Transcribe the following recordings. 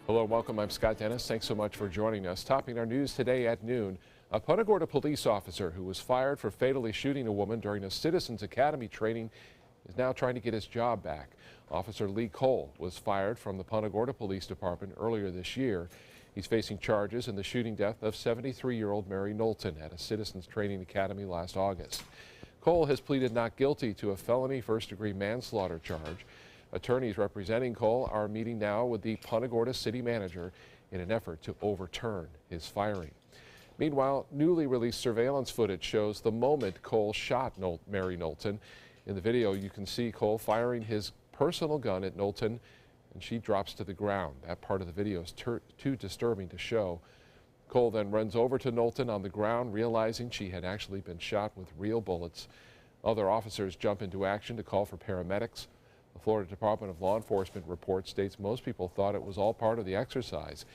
Hello, welcome. I'm Scott Dennis. Thanks so much for joining us. Topping our news today at noon, a Punta Gorda police officer who was fired for fatally shooting a woman during a Citizens Academy training is now trying to get his job back. Officer Lee Cole was fired from the Punta Gorda Police Department earlier this year. He's facing charges in the shooting death of 73-year-old Mary Knowlton at a Citizens Training Academy last August. Cole has pleaded not guilty to a felony first-degree manslaughter charge. Attorneys representing Cole are meeting now with the Punta Gorda city manager in an effort to overturn his firing. Meanwhile, newly released surveillance footage shows the moment Cole shot Mary Knowlton. In the video, you can see Cole firing his personal gun at Knowlton, and she drops to the ground. That part of the video is too disturbing to show. Cole then runs over to Knowlton on the ground, realizing she had actually been shot with real bullets. Other officers jump into action to call for paramedics. The Florida Department of Law Enforcement report states most people thought it was all part of the exercise.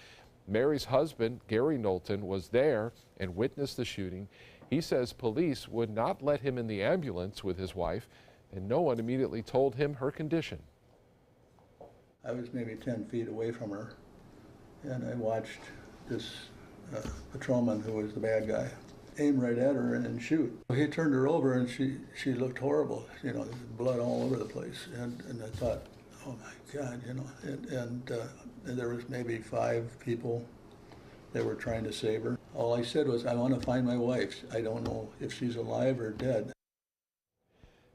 Mary's husband, Gary Knowlton, was there and witnessed the shooting. He says police would not let him in the ambulance with his wife, and no one immediately told him her condition. I was maybe 10 feet away from her, and I watched this patrolman, who was the bad guy, aim right at her and shoot. He turned her over, and she looked horrible. You know, there's blood all over the place. And I thought, oh my God, you know. And there was maybe 5 people that were trying to save her. All I said was, I want to find my wife. I don't know if she's alive or dead.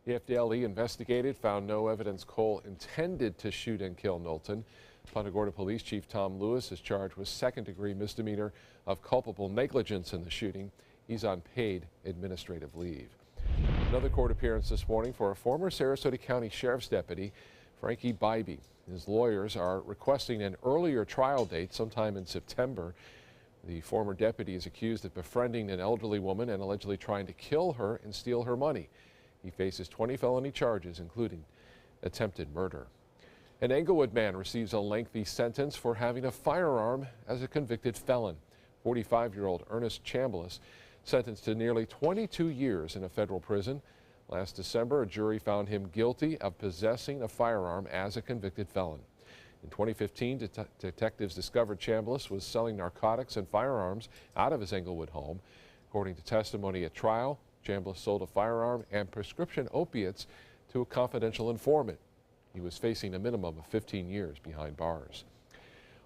The FDLE investigated, found no evidence Cole intended to shoot and kill Knowlton. Punta Gorda Police Chief Tom Lewis is charged with second-degree misdemeanor of culpable negligence in the shooting. He's on paid administrative leave. Another court appearance this morning for a former Sarasota County Sheriff's Deputy, Frankie Bybee. His lawyers are requesting an earlier trial date sometime in September. The former deputy is accused of befriending an elderly woman and allegedly trying to kill her and steal her money. He faces 20 felony charges, including attempted murder. An Englewood man receives a lengthy sentence for having a firearm as a convicted felon. 45-year-old Ernest Chambliss sentenced to nearly 22 years in a federal prison. Last December, a jury found him guilty of possessing a firearm as a convicted felon. In 2015, detectives discovered Chambliss was selling narcotics and firearms out of his Englewood home. According to testimony at trial, Chambliss sold a firearm and prescription opiates to a confidential informant. He was facing a minimum of 15 years behind bars.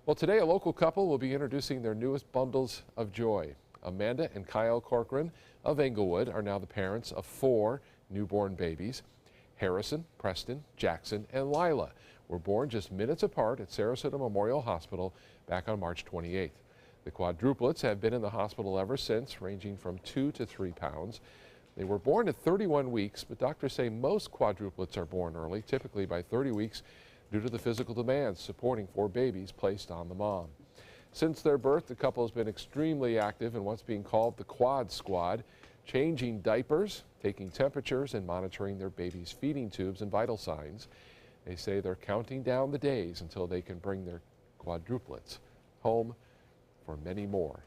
Well, today a local couple will be introducing their newest bundles of joy. Amanda and Kyle Corcoran of Englewood are now the parents of 4 newborn babies. Harrison, Preston, Jackson, and Lila were born just minutes apart at Sarasota Memorial Hospital back on March 28th. The quadruplets have been in the hospital ever since, ranging from 2 to 3 pounds. They were born at 31 weeks, but doctors say most quadruplets are born early, typically by 30 weeks, due to the physical demands supporting 4 babies placed on the mom. Since their birth, the couple has been extremely active in what's being called the Quad Squad, changing diapers, taking temperatures, and monitoring their babies' feeding tubes and vital signs. They say they're counting down the days until they can bring their quadruplets home for many more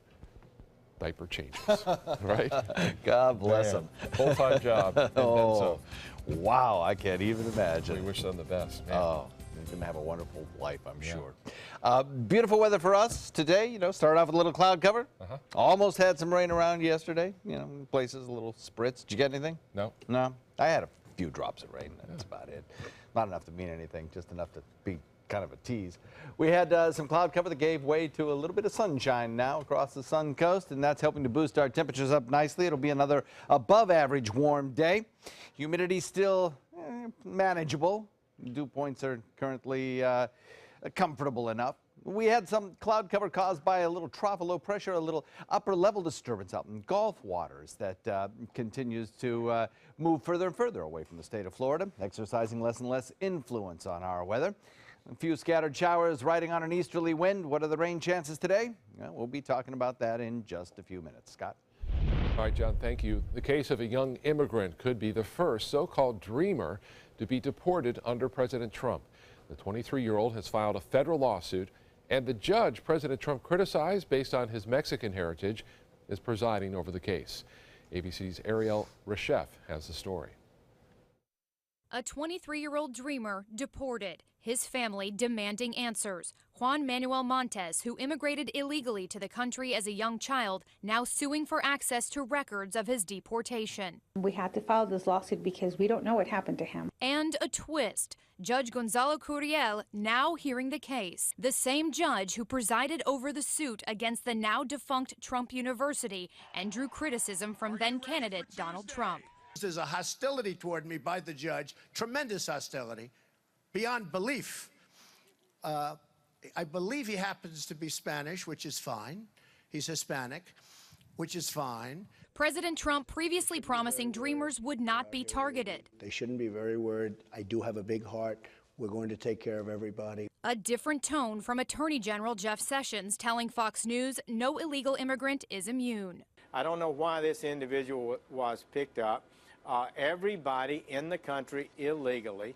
diaper changes, right? God bless them. Full-time job. And Oh, wow, I can't even imagine. we wish them the best. Man. Oh, they're going to have a wonderful life, I'm sure. Beautiful weather for us today. You know, started off with a little cloud cover. Almost had some rain around yesterday. You know, places a little spritz. Did you get anything? No. No. I had a few drops of rain. That's about it. Not enough to mean anything, just enough to be kind of a tease. We had some cloud cover that gave way to a little bit of sunshine now across the sun coast, and that's helping to boost our temperatures up nicely. It'll be another above average warm day. Humidity still manageable. Dew points are currently comfortable enough. We had some cloud cover caused by a little trough of low pressure, a little upper level disturbance out in Gulf waters that continues to move further and further away from the state of Florida, exercising less and less influence on our weather. A few scattered showers riding on an easterly wind. What are the rain chances today? Well, we'll be talking about that in just a few minutes. Scott? All right, John, thank you. The case of a young immigrant could be the first so-called dreamer to be deported under President Trump. The 23-year-old has filed a federal lawsuit, and the judge President Trump criticized based on his Mexican heritage is presiding over the case. ABC's Ariel Reshef has the story. A 23-year-old dreamer deported, his family demanding answers. Juan Manuel Montes, who immigrated illegally to the country as a young child, now suing for access to records of his deportation. We had to file this lawsuit because we don't know what happened to him. And a twist. Judge Gonzalo Curiel now hearing the case. The same judge who presided over the suit against the now defunct Trump University and drew criticism from then candidate Donald Trump. There's a hostility toward me by the judge, tremendous hostility, beyond belief. I believe he happens to be Spanish, which is fine. He's Hispanic, which is fine. President Trump previously promising dreamers would not be targeted. They shouldn't be very worried. I do have a big heart. We're going to take care of everybody. A different tone from Attorney General Jeff Sessions telling Fox News no illegal immigrant is immune. I don't know why this individual was picked up. Everybody in the country illegally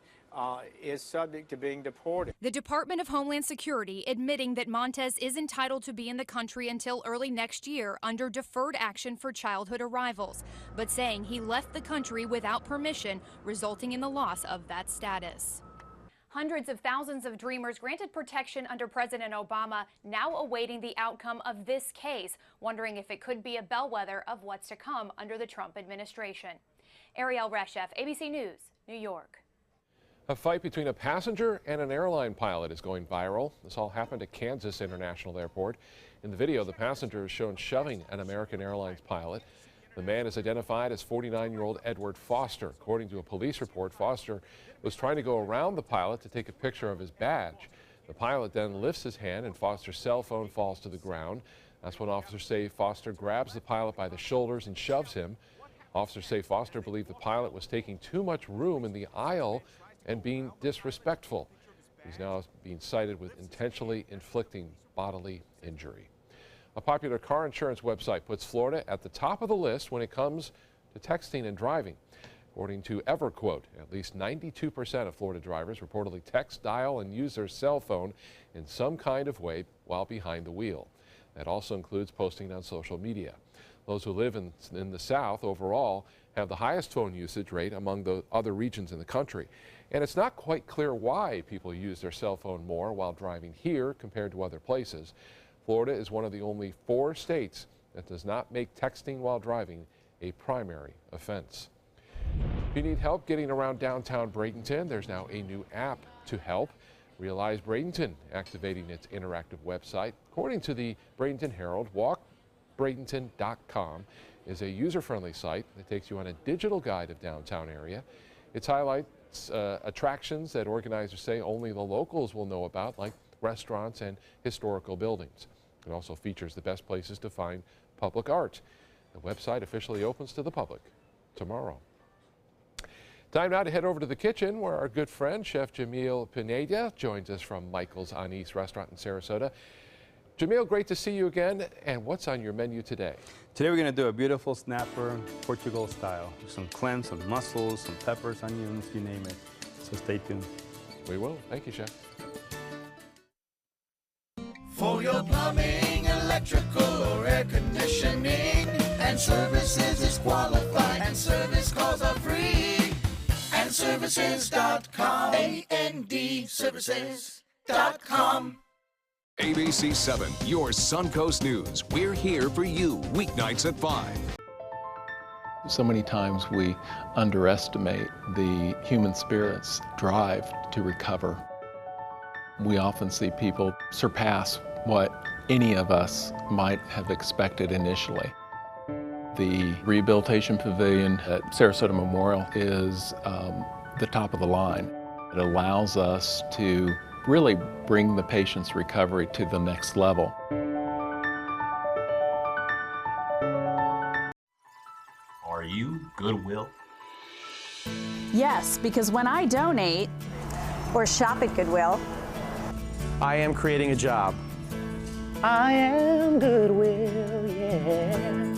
is subject to being deported. The Department of Homeland Security admitting that Montes is entitled to be in the country until early next year under deferred action for childhood arrivals, but saying he left the country without permission, resulting in the loss of that status. Hundreds of thousands of dreamers granted protection under President Obama now awaiting the outcome of this case, wondering if it could be a bellwether of what's to come under the Trump administration. Ariel Reshef, ABC News, New York. A fight between a passenger and an airline pilot is going viral. This all happened at Kansas International Airport. In the video, the passenger is shown shoving an American Airlines pilot. The man is identified as 49-year-old Edward Foster. According to a police report, Foster was trying to go around the pilot to take a picture of his badge. The pilot then lifts his hand and Foster's cell phone falls to the ground. That's when officers say Foster grabs the pilot by the shoulders and shoves him. Officers say Foster believed the pilot was taking too much room in the aisle and being disrespectful. He's now being cited with intentionally inflicting bodily injury. A popular car insurance website puts Florida at the top of the list when it comes to texting and driving. According to EverQuote, at least 92% of Florida drivers reportedly text, dial, and use their cell phone in some kind of way while behind the wheel. That also includes posting on social media. Those who live in the South overall have the highest phone usage rate among the other regions in the country. And it's not quite clear why people use their cell phone more while driving here compared to other places. Florida is one of the only 4 states that does not make texting while driving a primary offense. If you need help getting around downtown Bradenton, there's now a new app to help. Realize Bradenton activating its interactive website. According to the Bradenton Herald, walkbradenton.com is a user-friendly site that takes you on a digital guide of downtown area. It highlights attractions that organizers say only the locals will know about, like restaurants and historical buildings. It also features the best places to find public art. The website officially opens to the public tomorrow. Time now to head over to the kitchen where our good friend Chef Jamil Pineda joins us from Michael's Anise restaurant in Sarasota. Jamil, great to see you again. And what's on your menu today? Today we're going to do a beautiful snapper Portugal style. Some clams, some mussels, some peppers, onions, you name it. So stay tuned. We will. Thank you, Chef. For your plumbing, electrical, or air conditioning, and services is qualified, and service calls are free. AndServices.com. AndServices.com. ABC 7, your Suncoast News. We're here for you weeknights at 5. So many times we underestimate the human spirit's drive to recover. We often see people surpass what any of us might have expected initially. The Rehabilitation Pavilion at Sarasota Memorial is the top of the line. It allows us to really bring the patient's recovery to the next level. Are you Goodwill? Yes, because when I donate or shop at Goodwill, I am creating a job. I am Goodwill, yeah.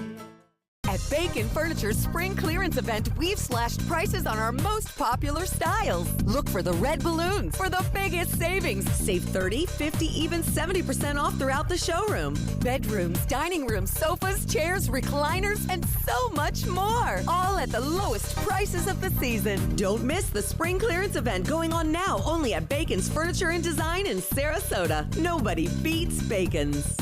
At Bacon Furniture's spring clearance event, we've slashed prices on our most popular styles. Look for the red balloons for the biggest savings. Save 30, 50, even 70% off throughout the showroom. Bedrooms, dining rooms, sofas, chairs, recliners, and so much more. All at the lowest prices of the season. Don't miss the spring clearance event going on now only at Bacon's Furniture and Design in Sarasota. Nobody beats Bacon's.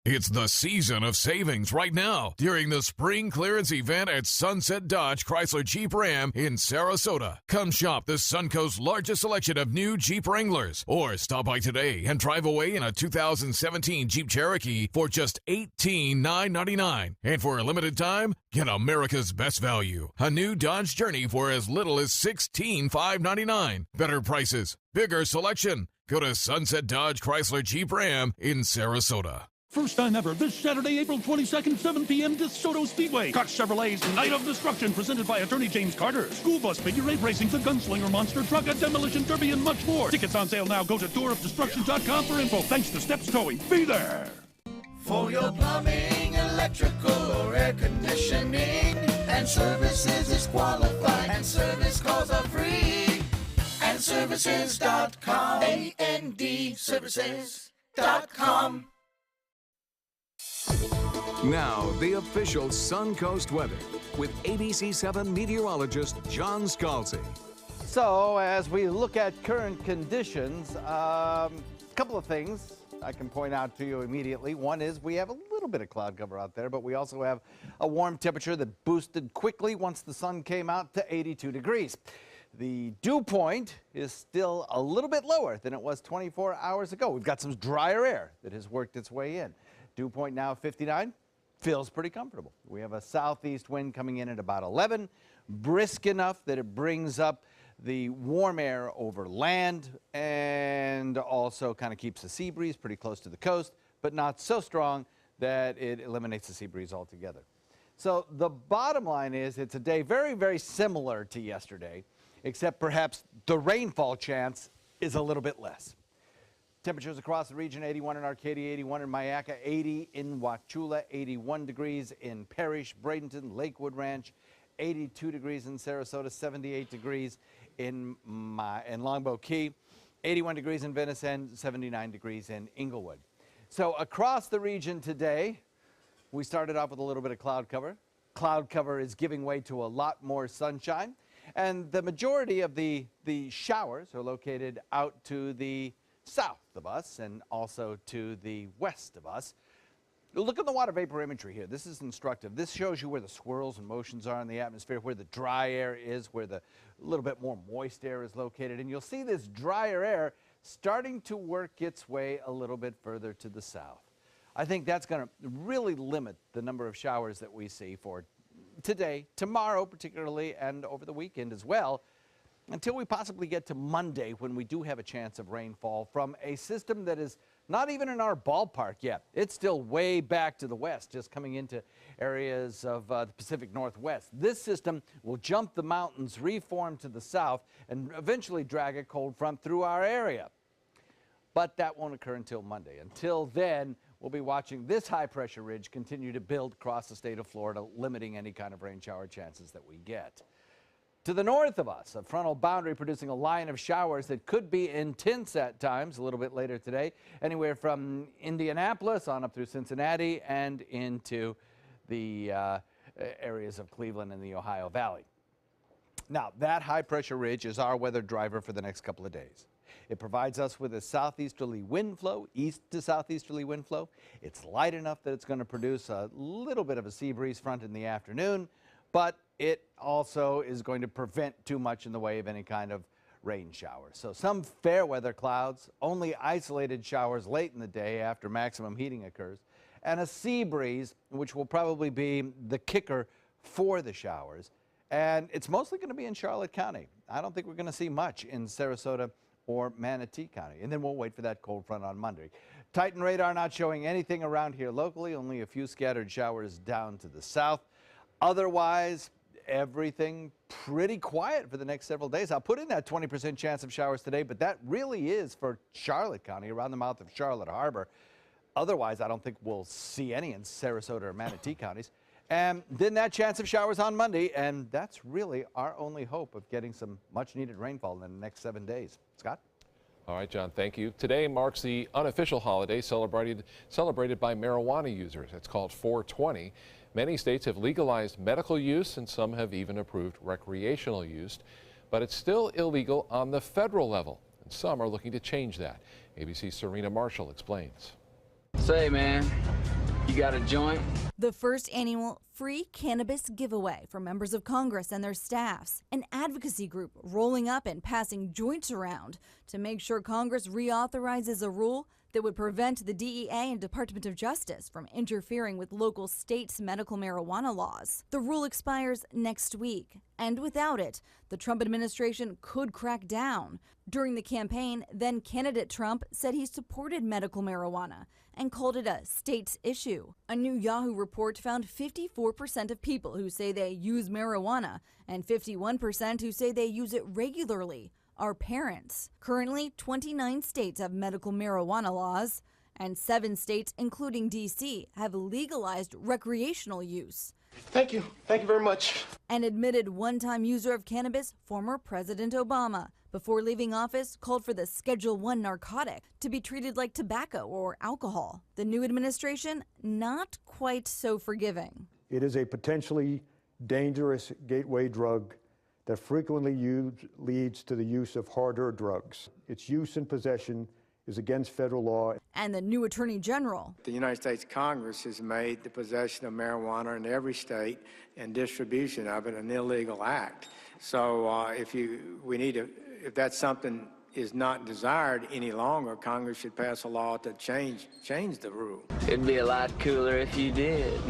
It's the season of savings right now during the spring clearance event at Sunset Dodge Chrysler Jeep Ram in Sarasota. Come shop the Suncoast's largest selection of new Jeep Wranglers, or stop by today and drive away in a 2017 Jeep Cherokee for just $18,999. And for a limited time, get America's best value, a new Dodge Journey for as little as $16,599. Better prices, bigger selection. Go to Sunset Dodge Chrysler Jeep Ram in Sarasota. First time ever, this Saturday, April 22nd, 7 p.m. DeSoto Speedway. Koch Chevrolet's Night of Destruction, presented by attorney James Carter. School bus, figure eight racing, the Gunslinger Monster Truck, a demolition derby, and much more. Tickets on sale now. Go to tourofdestruction.com for info. Thanks to Steps Towing. Be there. For your plumbing, electrical, or air conditioning, and services is qualified, and service calls are free. And services.com. AND services.com. Now, the official Suncoast weather with ABC7 meteorologist John Scalzi. So, as we look at current conditions, a couple of things I can point out to you immediately. One is we have a little bit of cloud cover out there, but we also have a warm temperature that boosted quickly once the sun came out to 82 degrees. The dew point is still a little bit lower than it was 24 hours ago. We've got some drier air that has worked its way in. Dew point now 59, feels pretty comfortable. We have a southeast wind coming in at about 11, brisk enough that it brings up the warm air over land and also kind of keeps the sea breeze pretty close to the coast, but not so strong that it eliminates the sea breeze altogether. So the bottom line is it's a day very, very similar to yesterday, except perhaps the rainfall chance is a little bit less. Temperatures across the region, 81 in Arcadia, 81 in Mayaca, 80 in Wauchula, 81 degrees in Parrish, Bradenton, Lakewood Ranch, 82 degrees in Sarasota, 78 degrees in Longboat Key, 81 degrees in Venice, and 79 degrees in Inglewood. So across the region today, we started off with a little bit of cloud cover. Cloud cover is giving way to a lot more sunshine, and the majority of the showers are located out to the south of us and also to the west of us. Look at the water vapor imagery here. This is instructive. This shows you where the swirls and motions are in the atmosphere, where the dry air is, where the little bit more moist air is located. And you'll see this drier air starting to work its way a little bit further to the south. I think that's going to really limit the number of showers that we see for today, tomorrow particularly, and over the weekend as well, until we possibly get to Monday, when we do have a chance of rainfall from a system that is not even in our ballpark yet. It's still way back to the west, just coming into areas of the Pacific Northwest. This system will jump the mountains, reform to the south, and eventually drag a cold front through our area. But that won't occur until Monday. Until then, we'll be watching this high-pressure ridge continue to build across the state of Florida, limiting any kind of rain shower chances that we get. To the north of us, a frontal boundary producing a line of showers that could be intense at times a little bit later today, anywhere from Indianapolis on up through Cincinnati and into the areas of Cleveland and the Ohio Valley. Now, that high-pressure ridge is our weather driver for the next couple of days. It provides us with a southeasterly wind flow, east to southeasterly wind flow. It's light enough that it's going to produce a little bit of a sea breeze front in the afternoon, but it also is going to prevent too much in the way of any kind of rain showers. So some fair weather clouds, only isolated showers late in the day after maximum heating occurs, and a sea breeze, which will probably be the kicker for the showers. And it's mostly going to be in Charlotte County. I don't think we're going to see much in Sarasota or Manatee County. And then we'll wait for that cold front on Monday. Titan radar not showing anything around here locally, only a few scattered showers down to the south. Otherwise, everything pretty quiet for the next several days. I'll put in that 20% chance of showers today, but that really is for Charlotte County, around the mouth of Charlotte Harbor. Otherwise, I don't think we'll see any in Sarasota or Manatee counties. And then that chance of showers on Monday, and that's really our only hope of getting some much-needed rainfall in the next 7 days. Scott? All right, John, thank you. Today marks the unofficial holiday celebrated by marijuana users. It's called 420. Many states have legalized medical use, and some have even approved recreational use. But it's still illegal on the federal level, and some are looking to change that. ABC's Serena Marshall explains. Say, man, you got a joint? The first annual free cannabis giveaway for members of Congress and their staffs. An advocacy group rolling up and passing joints around to make sure Congress reauthorizes a rule that would prevent the DEA and Department of Justice from interfering with local states' medical marijuana laws. The rule expires next week, and without it, the Trump administration could crack down. During the campaign, then candidate Trump said he supported medical marijuana and called it a state's issue. A new Yahoo report found 54% of people who say they use marijuana and 51% who say they use it regularly are parents. Currently, 29 states have medical marijuana laws, and 7 states, including D.C., have legalized recreational use. Thank you. Thank you very much. An admitted one-time user of cannabis, former President Obama, before leaving office, called for the Schedule I narcotic to be treated like tobacco or alcohol. The new administration, not quite so forgiving. It is a potentially dangerous gateway drug that frequently leads to the use of harder drugs. Its use and possession is against federal law. And the new Attorney General. The United States Congress has made the possession of marijuana in every state and distribution of it an illegal act. So if that's something is not desired any longer, Congress should pass a law to change the rule. It'd be a lot cooler if you did.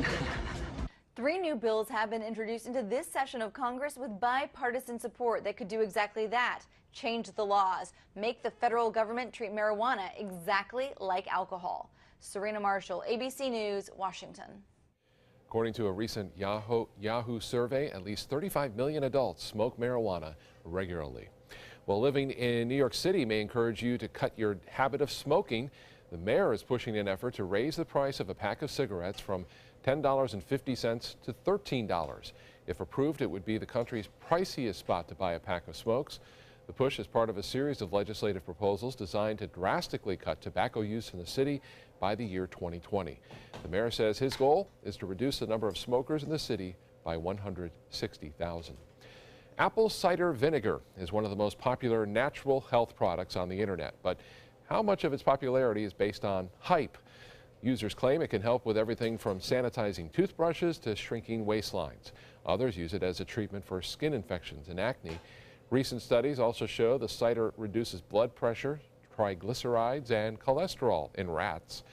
3 new bills have been introduced into this session of Congress with bipartisan support that could do exactly that. Change the laws, make the federal government treat marijuana exactly like alcohol. Serena Marshall, ABC News, Washington. According to a recent Yahoo survey, at least 35 million adults smoke marijuana regularly. Well, living in New York City may encourage you to cut your habit of smoking. The mayor is pushing an effort to raise the price of a pack of cigarettes from $10.50 to $13. If approved, it would be the country's priciest spot to buy a pack of smokes. The push is part of a series of legislative proposals designed to drastically cut tobacco use in the city by the year 2020. The mayor says his goal is to reduce the number of smokers in the city by 160,000. Apple cider vinegar is one of the most popular natural health products on the internet, but how much of its popularity is based on hype? Users claim it can help with everything from sanitizing toothbrushes to shrinking waistlines. Others use it as a treatment for skin infections and acne. Recent studies also show the cider reduces blood pressure, triglycerides, and cholesterol in rats.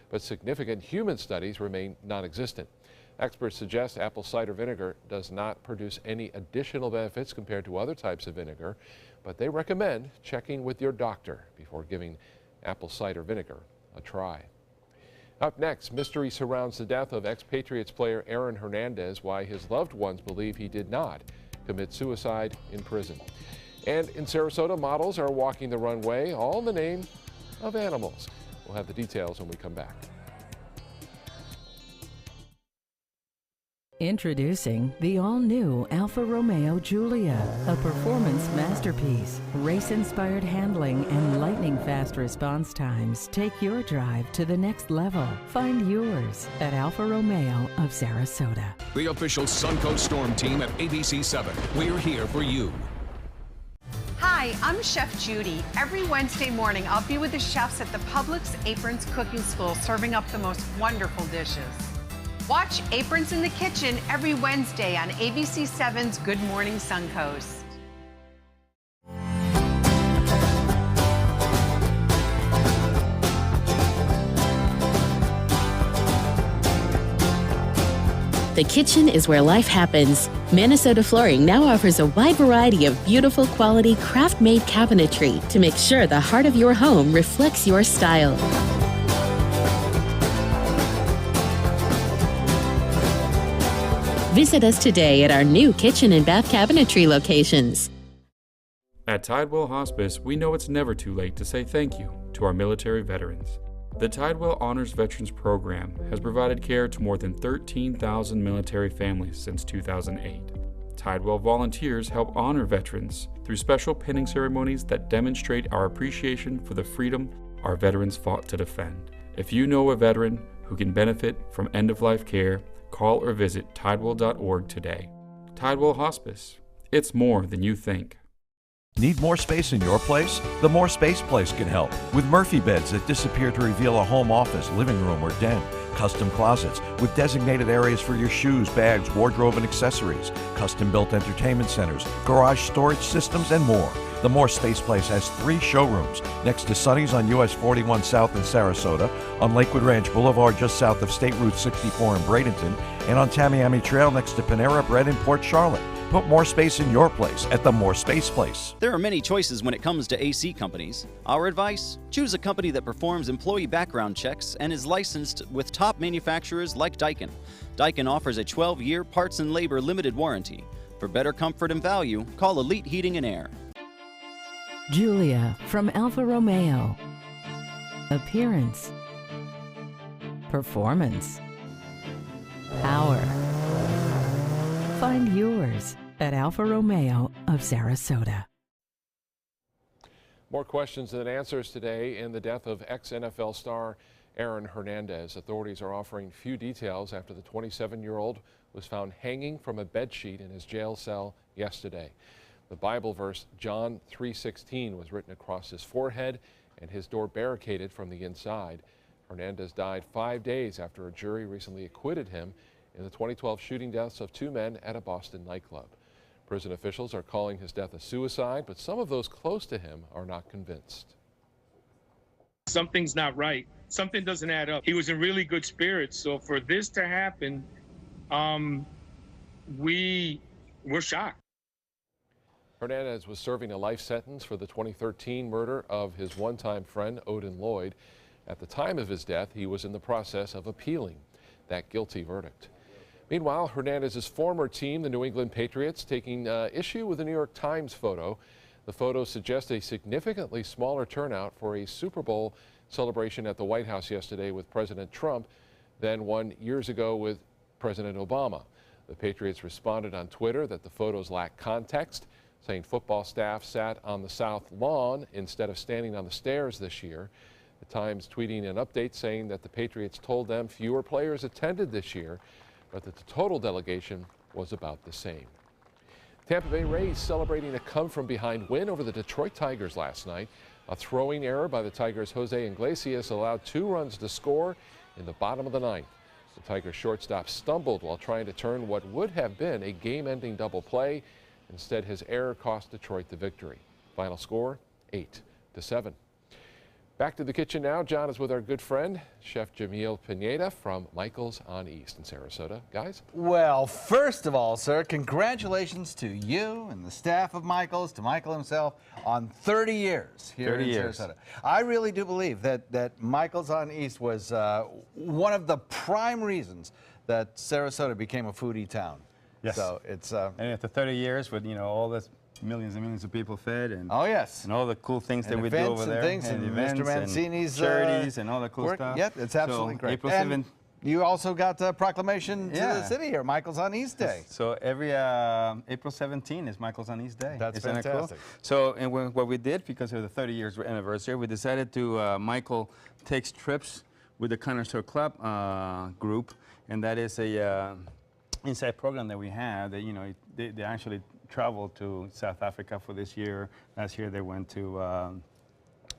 But significant human studies remain non-existent. Experts suggest apple cider vinegar does not produce any additional benefits compared to other types of vinegar, but they recommend checking with your doctor before giving apple cider vinegar a try. Up next, mystery surrounds the death of ex-Patriots player Aaron Hernandez, why his loved ones believe he did not commit suicide in prison. And in Sarasota, models are walking the runway, all in the name of animals. We'll have the details when we come back. Introducing the all-new Alfa Romeo Giulia, a performance masterpiece. Race-inspired handling and lightning-fast response times take your drive to the next level. Find yours at Alfa Romeo of Sarasota. The official Suncoast Storm team at ABC 7. We're here for you. Hi, I'm Chef Judy. Every Wednesday morning, I'll be with the chefs at the Publix Aprons Cooking School, serving up the most wonderful dishes. Watch Aprons in the Kitchen every Wednesday on ABC 7's Good Morning Suncoast. The kitchen is where life happens. Minnesota Flooring now offers a wide variety of beautiful quality craft-made cabinetry to make sure the heart of your home reflects your style. Visit us today at our new kitchen and bath cabinetry locations. At Tidewell Hospice, we know it's never too late to say thank you to our military veterans. The Tidewell Honors Veterans Program has provided care to more than 13,000 military families since 2008. Tidewell volunteers help honor veterans through special pinning ceremonies that demonstrate our appreciation for the freedom our veterans fought to defend. If you know a veteran who can benefit from end-of-life care, call or visit tidewell.org today. Tidewell Hospice. It's more than you think. Need more space in your place? The More Space Place can help with Murphy beds that disappear to reveal a home office, living room, or den. Custom closets with designated areas for your shoes, bags, wardrobe, and accessories. Custom-built entertainment centers, garage storage systems, and more. The More Space Place has 3 showrooms next to Sonny's on US 41 South in Sarasota, on Lakewood Ranch Boulevard just south of State Route 64 in Bradenton, and on Tamiami Trail next to Panera Bread in Port Charlotte. Put more space in your place at the More Space Place. There are many choices when it comes to AC companies. Our advice? Choose a company that performs employee background checks and is licensed with top manufacturers like Daikin. Daikin offers a 12-year parts and labor limited warranty. For better comfort and value, call Elite Heating and Air. Julia from Alfa Romeo. Appearance. Performance. Power. Find yours at Alfa Romeo of Sarasota. More questions than answers today in the death of ex-NFL star Aaron Hernandez. Authorities are offering few details after the 27-year-old was found hanging from a bedsheet in his jail cell yesterday. The Bible verse John 3:16 was written across his forehead and his door barricaded from the inside. Hernandez died 5 days after a jury recently acquitted him in the 2012 shooting deaths of 2 men at a Boston nightclub. Prison officials are calling his death a suicide, but some of those close to him are not convinced. Something's not right. Something doesn't add up. He was in really good spirits, so for this to happen, we were shocked. Hernandez was serving a life sentence for the 2013 murder of his one-time friend, Odin Lloyd. At the time of his death, he was in the process of appealing that guilty verdict. Meanwhile, Hernandez's former team, the New England Patriots, taking issue with the New York Times photo. The photo suggests a significantly smaller turnout for a Super Bowl celebration at the White House yesterday with President Trump than 1 year ago with President Obama. The Patriots responded on Twitter that the photos lack context, saying football staff sat on the south lawn instead of standing on the stairs this year. The Times tweeting an update saying that the Patriots told them fewer players attended this year, but that the total delegation was about the same. Tampa Bay Rays celebrating a come-from-behind win over the Detroit Tigers last night. A throwing error by the Tigers' Jose Iglesias allowed 2 runs to score in the bottom of the 9th. The Tigers shortstop stumbled while trying to turn what would have been a game-ending double play. Instead, his error cost Detroit the victory. Final score, 8-7. Back to the kitchen now. John is with our good friend, Chef Jamil Pineda from Michael's on East in Sarasota. Guys? Well, first of all, sir, congratulations to you and the staff of Michael's, to Michael himself, on 30 years here in Sarasota. I really do believe that Michael's on East was one of the prime reasons that Sarasota became a foodie town. Yes. So it's and after 30 years with, you know, all this millions and millions of people fed, and oh yes, and all the cool things and that we do over there, and events Mr. Mancini's charities and all the cool work. stuff. Yeah, it's absolutely great. April and 7th. You also got a proclamation to the city here, Michael's on East Day. So every April 17 is Michael's on East Day. That's Isn't fantastic. That cool? So and what we did, because of the 30 years anniversary, we decided to Michael takes trips with the Connoisseur Club group, and that is a inside program that we have. That, you know, they actually traveled to South Africa for this year. Last year they went to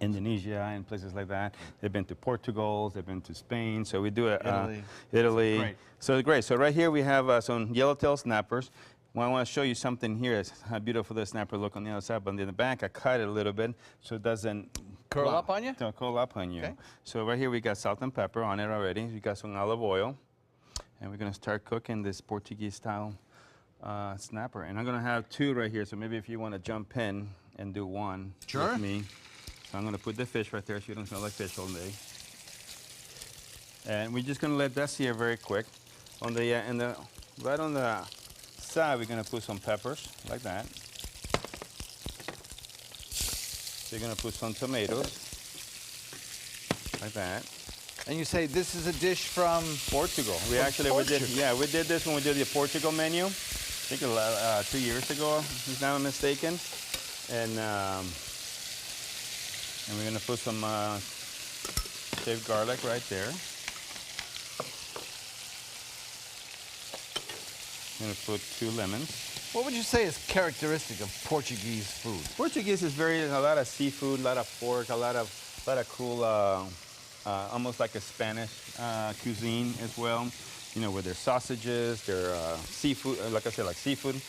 Indonesia and places like that. They've been to Portugal, they've been to Spain. So we do Italy. Great. So it's great. So right here we have some yellowtail snappers. Well, I want to show you something here. It's how beautiful the snapper look on the other side, but in the back I cut it a little bit so it doesn't curl up on you. Don't curl up on you. Okay. So right here we got salt and pepper on it already. We got some olive oil, and we're gonna start cooking this Portuguese style snapper. And I'm gonna have 2 right here. So maybe if you want to jump in and do one with me. So I'm gonna put the fish right there so you don't smell like fish all day. And we're just gonna let that sear very quick. On the right on the side, we're gonna put some peppers like that. So you're gonna put some tomatoes like that. And you say this is a dish from Portugal. We did this when we did the Portugal menu. I think 2 years ago, if I'm not mistaken. And we're gonna put some shaved garlic right there. I'm gonna put 2 lemons. What would you say is characteristic of Portuguese food? Portuguese is a lot of seafood, a lot of pork, a lot of cool, almost like a Spanish cuisine as well. You know, with their sausages, their seafood, like I said, like seafood.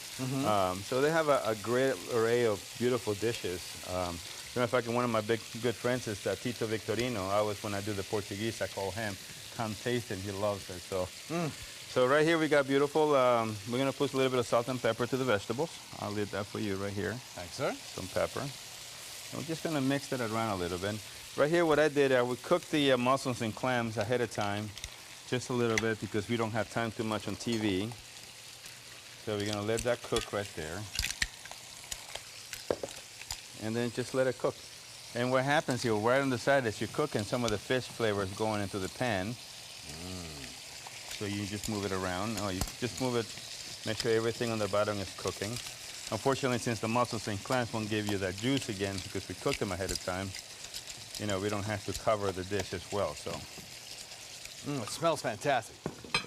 So they have a great array of beautiful dishes. Matter of fact, one of my good friends is Tito Victorino. When I do the Portuguese, I call him, come taste it, he loves it. So right here we got beautiful, we're gonna put a little bit of salt and pepper to the vegetables. I'll leave that for you right here. Thanks, sir. Some pepper. We're just gonna mix that around a little bit. Right here what I did, I would cook the mussels and clams ahead of time, just a little bit because we don't have time too much on TV. So we're gonna let that cook right there. And then just let it cook. And what happens here, right on the side as you're cooking, some of the fish flavors going into the pan. So you just move it around. You just move it, make sure everything on the bottom is cooking. Unfortunately, since the mussels and clams won't give you that juice again because we cooked them ahead of time, you know, we don't have to cover the dish as well, so. It smells fantastic.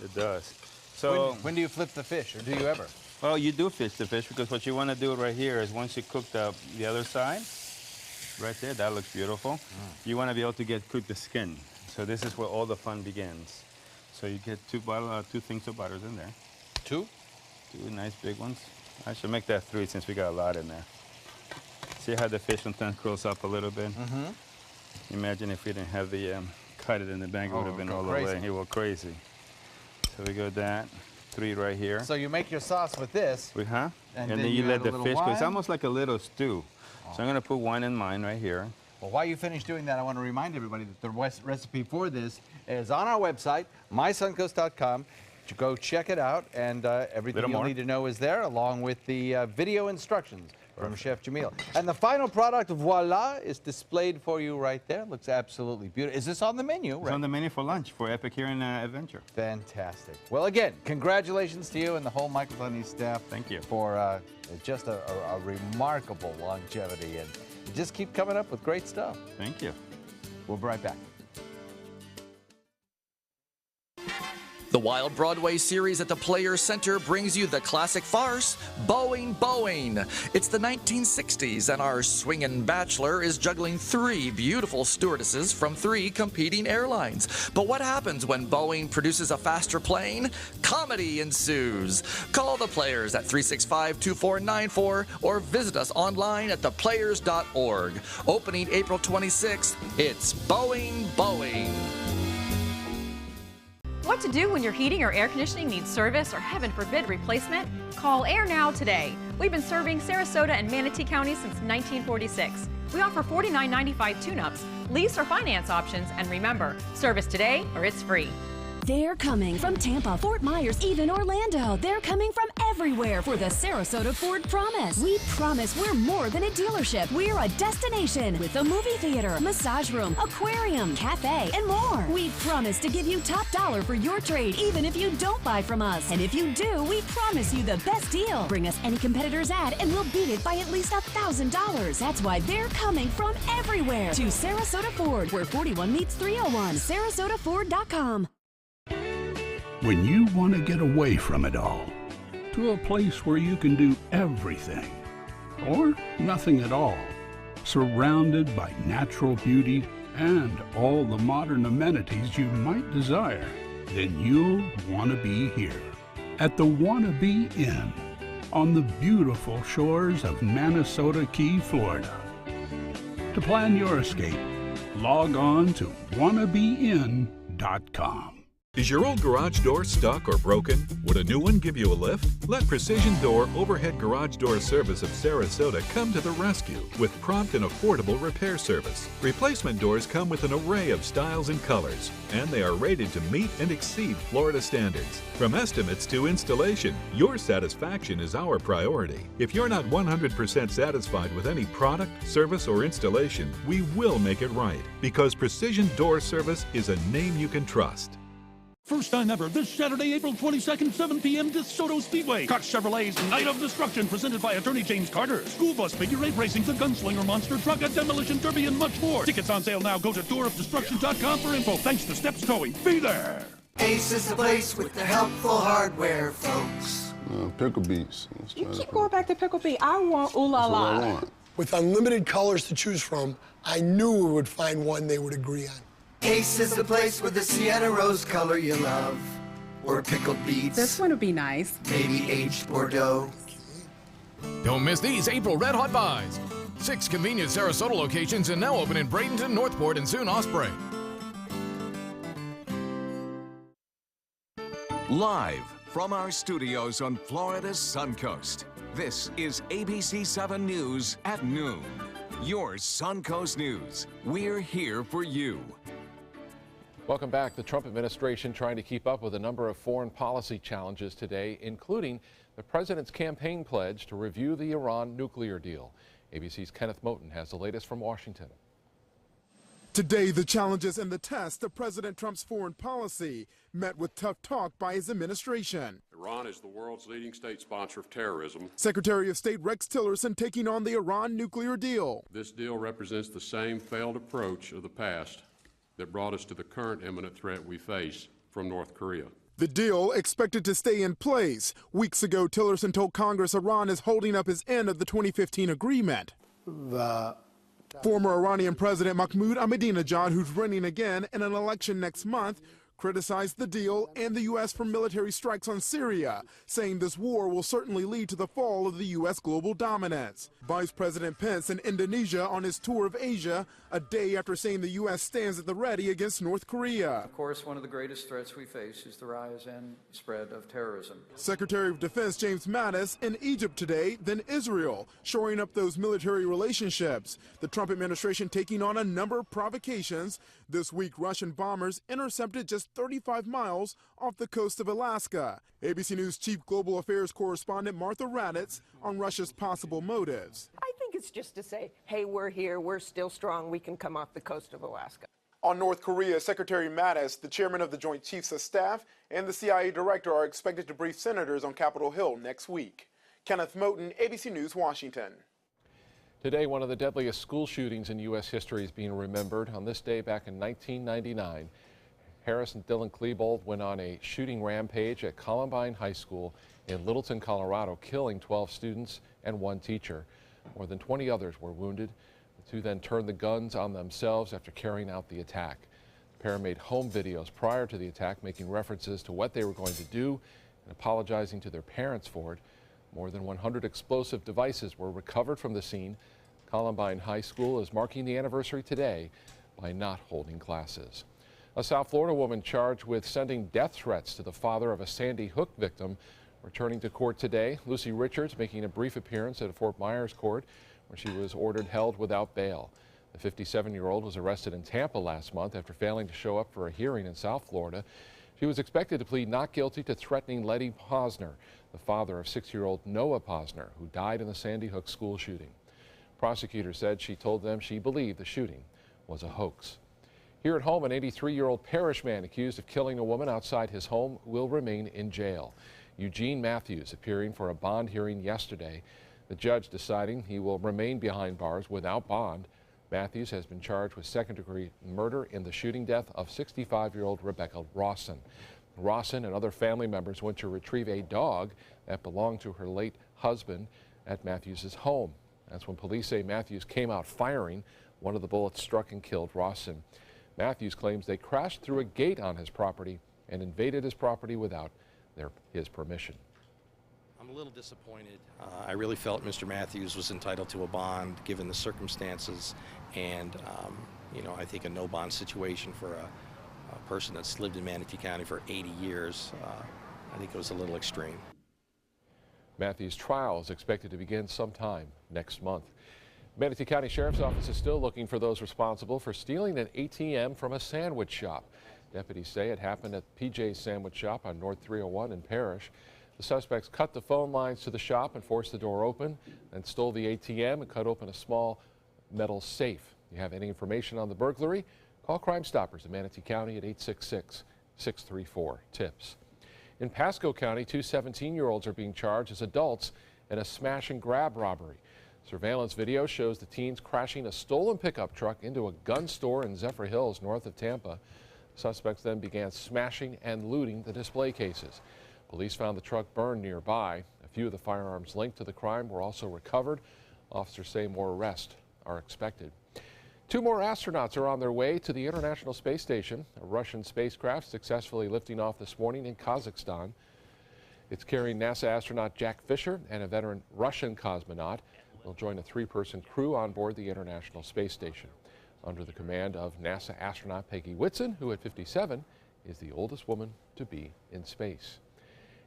It does. So when do you flip the fish, or do you ever? Well, you do fish the fish because what you want to do right here is once you cook the other side, right there, that looks beautiful. You want to be able to cook the skin. So this is where all the fun begins. So you get 2 things of butter in there. 2? 2 nice big ones. I should make that 3 since we got a lot in there. See how the fish sometimes curls up a little bit? Imagine if we didn't have the cut it in the bag, it would have been all the way. It will crazy. So we got that. 3 right here. So you make your sauce with this. And then you let the fish go. It's almost like a little stew. So I'm going to put wine in mine right here. Well, while you finish doing that, I want to remind everybody that the recipe for this is on our website, mysuncoast.com. Go check it out, and everything you'll need to know is there, along with the video instructions from Chef Jamil. And the final product, voila, is displayed for you right there. Looks absolutely beautiful. Is this on the menu? It's on the menu for lunch for Epicurean Adventure. Fantastic. Well, again, congratulations to you and the whole Michael's Honey staff. Thank you. For just a remarkable longevity, and just keep coming up with great stuff. Thank you. We'll be right back. The Wild Broadway series at the Players Center brings you the classic farce, Boeing, Boeing. It's the 1960s, and our swingin' bachelor is juggling 3 beautiful stewardesses from 3 competing airlines. But what happens when Boeing produces a faster plane? Comedy ensues. Call the Players at 365-2494 or visit us online at theplayers.org. Opening April 26th, it's Boeing, Boeing. What to do when your heating or air conditioning needs service or, heaven forbid, replacement? Call Air Now today. We've been serving Sarasota and Manatee County since 1946. We offer $49.95 tune-ups, lease or finance options, and remember, service today or it's free. They're coming from Tampa, Fort Myers, even Orlando. They're coming from everywhere for the Sarasota Ford Promise. We promise we're more than a dealership. We're a destination with a movie theater, massage room, aquarium, cafe, and more. We promise to give you top dollar for your trade, even if you don't buy from us. And if you do, we promise you the best deal. Bring us any competitor's ad and we'll beat it by at least $1,000. That's why they're coming from everywhere to Sarasota Ford, where 41 meets 301. SarasotaFord.com. When you want to get away from it all, to a place where you can do everything, or nothing at all, surrounded by natural beauty and all the modern amenities you might desire, then you'll want to be here at the Wanna Be Inn on the beautiful shores of Manasota Key, Florida. To plan your escape, log on to wannabeinn.com. Is your old garage door stuck or broken? Would a new one give you a lift? Let Precision Door Overhead Garage Door Service of Sarasota come to the rescue with prompt and affordable repair service. Replacement doors come with an array of styles and colors, and they are rated to meet and exceed Florida standards. From estimates to installation, your satisfaction is our priority. If you're not 100% satisfied with any product, service, or installation, we will make it right, because Precision Door Service is a name you can trust. First time ever, this Saturday, April 22nd, 7 p.m. DeSoto Speedway. Koch Chevrolet's Night of Destruction, presented by attorney James Carter. School bus, figure eight racing, the Gunslinger Monster Truck, a demolition derby, and much more. Tickets on sale now. Go to tourofdestruction.com for info. Thanks to Steps Towing. Be there. Ace is the place with the helpful hardware, folks. Pickle Beats. You keep going back to Pickle Beat. I want Ooh La La. With unlimited colors to choose from, I knew we would find one they would agree on. Ace is the place with the sienna rose color you love. Or pickled beets. This one would be nice. Maybe aged Bordeaux. Don't miss these April Red Hot buys. 6 convenient Sarasota locations and now open in Bradenton, Northport, and soon Osprey. Live from our studios on Florida's Suncoast, this is ABC 7 News at noon. Your Suncoast News. We're here for you. Welcome back. The Trump administration trying to keep up with a number of foreign policy challenges today, including the president's campaign pledge to review the Iran nuclear deal. ABC's Kenneth Moten has the latest from Washington. Today, the challenges and the test of President Trump's foreign policy met with tough talk by his administration. Iran is the world's leading state sponsor of terrorism. Secretary of State Rex Tillerson taking on the Iran nuclear deal. This deal represents the same failed approach of the past that brought us to the current imminent threat we face from North Korea. The deal expected to stay in place. Weeks ago, Tillerson told Congress Iran is holding up his end of the 2015 agreement. Former Iranian President Mahmoud Ahmadinejad, who's running again in an election next month, criticized the deal and the U.S. for military strikes on Syria, saying this war will certainly lead to the fall of the U.S. global dominance. Vice President Pence in Indonesia on his tour of Asia, a day after saying the U.S. stands at the ready against North Korea. Of course, one of the greatest threats we face is the rise and spread of terrorism. Secretary of Defense James Mattis in Egypt today, then Israel, shoring up those military relationships. The Trump administration taking on a number of provocations. This week, Russian bombers intercepted just 35 miles off the coast of Alaska. ABC News Chief Global Affairs Correspondent Martha Raddatz on Russia's possible motives. I think it's just to say, hey, we're here, we're still strong, we can come off the coast of Alaska. On North Korea, Secretary Mattis, the chairman of the Joint Chiefs of Staff, and the CIA director are expected to brief senators on Capitol Hill next week. Kenneth Moten, ABC News, Washington. Today, one of the deadliest school shootings in U.S. history is being remembered. On this day back in 1999, Harris and Dylan Klebold went on a shooting rampage at Columbine High School in Littleton, Colorado, killing 12 students and 1 teacher. More than 20 others were wounded. The two then turned the guns on themselves after carrying out the attack. The pair made home videos prior to the attack, making references to what they were going to do and apologizing to their parents for it. More than 100 explosive devices were recovered from the scene. Columbine High School is marking the anniversary today by not holding classes. A South Florida woman charged with sending death threats to the father of a Sandy Hook victim returning to court today. Lucy Richards making a brief appearance at a Fort Myers court where she was ordered held without bail. The 57-year-old was arrested in Tampa last month after failing to show up for a hearing in South Florida. She was expected to plead not guilty to threatening Letty Posner, the father of 6-year-old Noah Posner, who died in the Sandy Hook school shooting. Prosecutors said she told them she believed the shooting was a hoax. Here at home, an 83-year-old parish man accused of killing a woman outside his home will remain in jail. Eugene Matthews appearing for a bond hearing yesterday. The judge deciding he will remain behind bars without bond. Matthews has been charged with second-degree murder in the shooting death of 65-year-old Rebecca Rawson. Rawson and other family members went to retrieve a dog that belonged to her late husband at Matthews' home. That's when police say Matthews came out firing. One of the bullets struck and killed Rawson. Matthews claims they crashed through a gate on his property and invaded his property without his permission. I'm a little disappointed. I really felt Mr. Matthews was entitled to a bond given the circumstances, and I think a no bond situation for a person that's lived in Manatee County for 80 years, I think it was a little extreme. Matthews' trial is expected to begin sometime next month. Manatee County Sheriff's Office is still looking for those responsible for stealing an ATM from a sandwich shop. Deputies say it happened at PJ's Sandwich Shop on North 301 in Parrish. The suspects cut the phone lines to the shop and forced the door open, then stole the ATM and cut open a small metal safe. If you have any information on the burglary, call Crime Stoppers in Manatee County at 866-634-TIPS. In Pasco County, two 17-year-olds are being charged as adults in a smash and grab robbery. Surveillance video shows the teens crashing a stolen pickup truck into a gun store in Zephyr Hills, north of Tampa. Suspects then began smashing and looting the display cases. Police found the truck burned nearby. A few of the firearms linked to the crime were also recovered. Officers say more arrests are expected. Two more astronauts are on their way to the International Space Station. A Russian spacecraft successfully lifting off this morning in Kazakhstan. It's carrying NASA astronaut Jack Fisher and a veteran Russian cosmonaut. They'll join a three-person crew on board the International Space Station under the command of NASA astronaut Peggy Whitson, who at 57 is the oldest woman to be in space.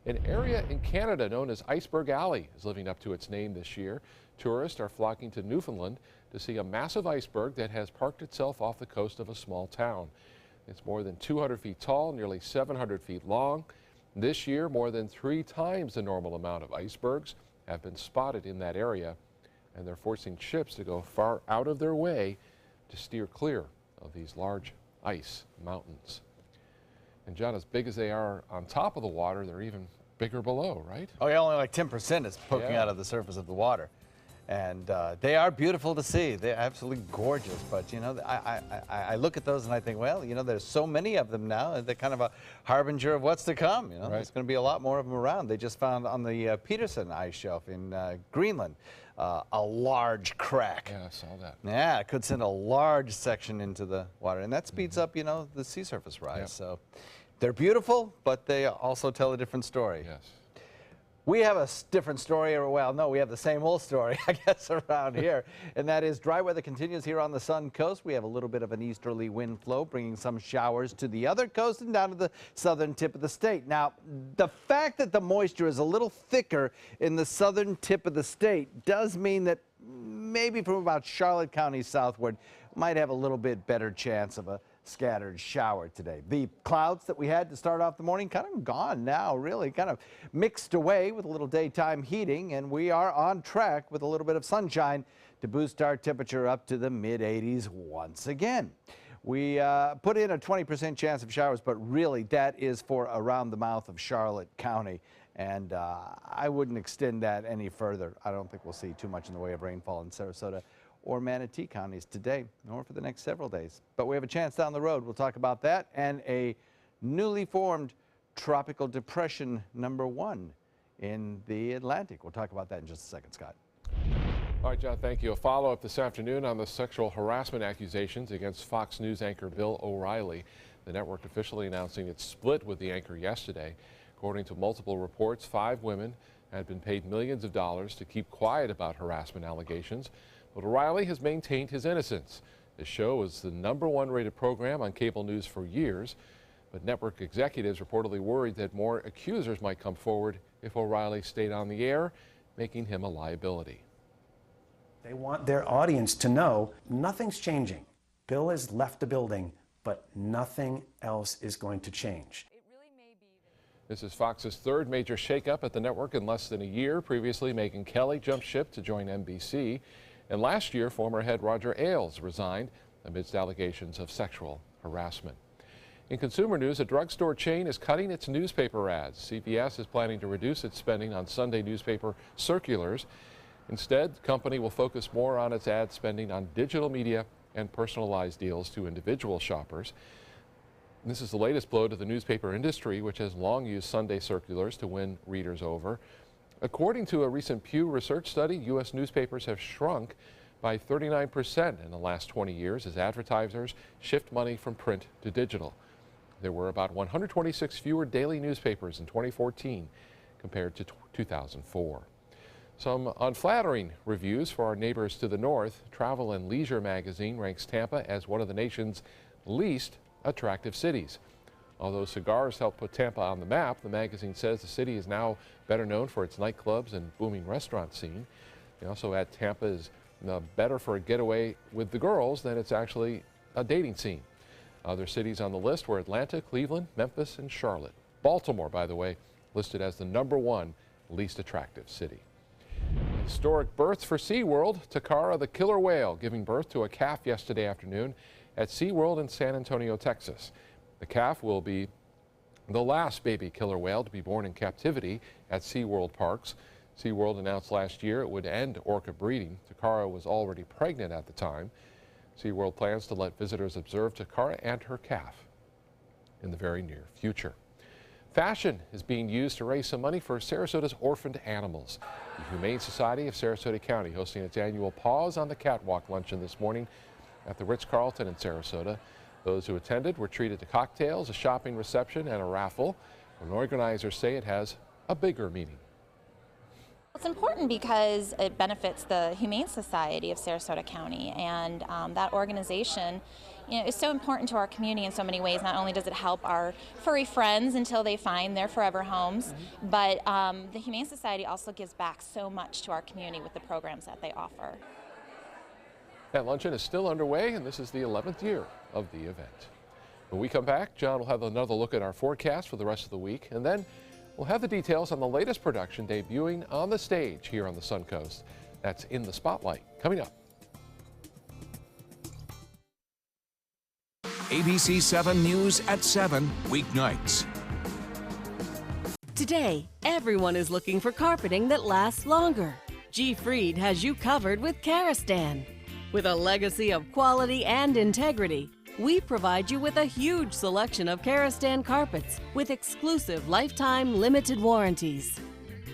An area in Canada known as Iceberg Alley is living up to its name this year. Tourists are flocking to Newfoundland to see a massive iceberg that has parked itself off the coast of a small town. It's more than 200 feet tall, nearly 700 feet long. This year, more than 3 times the normal amount of icebergs have been spotted in that area, and they're forcing ships to go far out of their way to steer clear of these large ice mountains. And John, as big as they are on top of the water, they're even bigger below, right? Oh yeah, only like 10% is poking out of the surface of the water. And they are beautiful to see. They're absolutely gorgeous. But, you know, I look at those and I think, well, you know, there's so many of them now. They're kind of a harbinger of what's to come. You know, there's going to be a lot more of them around. They just found on the Peterson ice shelf in Greenland a large crack. Yeah, I saw that. Yeah, it could send a large section into the water. And that speeds up, you know, the sea surface rise. Yep. So they're beautiful, but they also tell a different story. Yes. We have a different story, or well, no, we have the same old story, I guess, around here. And that is dry weather continues here on the Sun Coast. We have a little bit of an easterly wind flow, bringing some showers to the other coast and down to the southern tip of the state. Now, the fact that the moisture is a little thicker in the southern tip of the state does mean that maybe from about Charlotte County southward, might have a little bit better chance of a scattered shower today. The clouds that we had to start off the morning kind of gone now, really kind of mixed away with a little daytime heating, and we are on track with a little bit of sunshine to boost our temperature up to the mid-80s once again. We put in a 20% chance of showers, but really that is for around the mouth of Charlotte County. And I wouldn't extend that any further. I don't think we'll see too much in the way of rainfall in Sarasota or Manatee counties today, nor for the next several days. But we have a chance down the road. We'll talk about that and a newly formed tropical depression #1 in the Atlantic. We'll talk about that in just a second, Scott. All right, John, thank you. A follow-up this afternoon on the sexual harassment accusations against Fox News anchor Bill O'Reilly. The network officially announcing it split with the anchor yesterday. According to multiple reports, 5 women had been paid millions of dollars to keep quiet about harassment allegations. But O'Reilly has maintained his innocence. His show was the #1 rated program on cable news for years, but network executives reportedly worried that more accusers might come forward if O'Reilly stayed on the air, making him a liability. They want their audience to know nothing's changing. Bill has left the building, but nothing else is going to change. This is Fox's 3rd major shakeup at the network in less than a year, previously Megyn Kelly jumped ship to join NBC. And last year, former head Roger Ailes resigned amidst allegations of sexual harassment. In consumer news, a drugstore chain is cutting its newspaper ads. CVS is planning to reduce its spending on Sunday newspaper circulars. Instead, the company will focus more on its ad spending on digital media and personalized deals to individual shoppers. This is the latest blow to the newspaper industry, which has long used Sunday circulars to win readers over. According to a recent Pew Research study, U.S. newspapers have shrunk by 39% in the last 20 years as advertisers shift money from print to digital. There were about 126 fewer daily newspapers in 2014 compared to 2004. Some unflattering reviews for our neighbors to the north. Travel and Leisure magazine ranks Tampa as one of the nation's least attractive cities. Although cigars helped put Tampa on the map, the magazine says the city is now better known for its nightclubs and booming restaurant scene. They also add Tampa is better for a getaway with the girls than it's actually a dating scene. Other cities on the list were Atlanta, Cleveland, Memphis, and Charlotte. Baltimore, by the way, listed as the #1 least attractive city. Historic births for SeaWorld. Takara the killer whale giving birth to a calf yesterday afternoon at SeaWorld in San Antonio, Texas. The calf will be the last baby killer whale to be born in captivity at SeaWorld parks. SeaWorld announced last year it would end orca breeding. Takara was already pregnant at the time. SeaWorld plans to let visitors observe Takara and her calf in the very near future. Fashion is being used to raise some money for Sarasota's orphaned animals. The Humane Society of Sarasota County hosting its annual Paws on the Catwalk luncheon this morning at the Ritz-Carlton in Sarasota. Those who attended were treated to cocktails, a shopping reception, and a raffle. And organizers say it has a bigger meaning. It's important because it benefits the Humane Society of Sarasota County, and that organization, is so important to our community in so many ways. Not only does it help our furry friends until they find their forever homes, but the Humane Society also gives back so much to our community with the programs that they offer. That luncheon is still underway, and this is the 11th year of the event. When we come back, John will have another look at our forecast for the rest of the week, and then we'll have the details on the latest production debuting on the stage here on the Suncoast. That's In the Spotlight, coming up. ABC 7 News at 7, weeknights. Today, everyone is looking for carpeting that lasts longer. G. Fried has you covered with Karastan. With a legacy of quality and integrity, we provide you with a huge selection of Karastan carpets with exclusive lifetime limited warranties.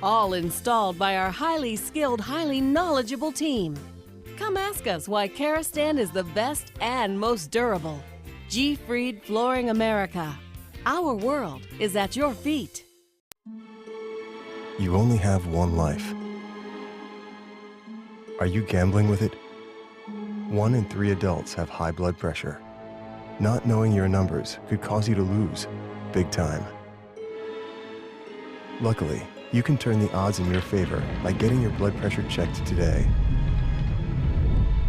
All installed by our highly skilled, highly knowledgeable team. Come ask us why Karastan is the best and most durable. G. Fried Flooring America. Our world is at your feet. You only have one life. Are you gambling with it? 1 in 3 adults have high blood pressure. Not knowing your numbers could cause you to lose, big time. Luckily, you can turn the odds in your favor by getting your blood pressure checked today.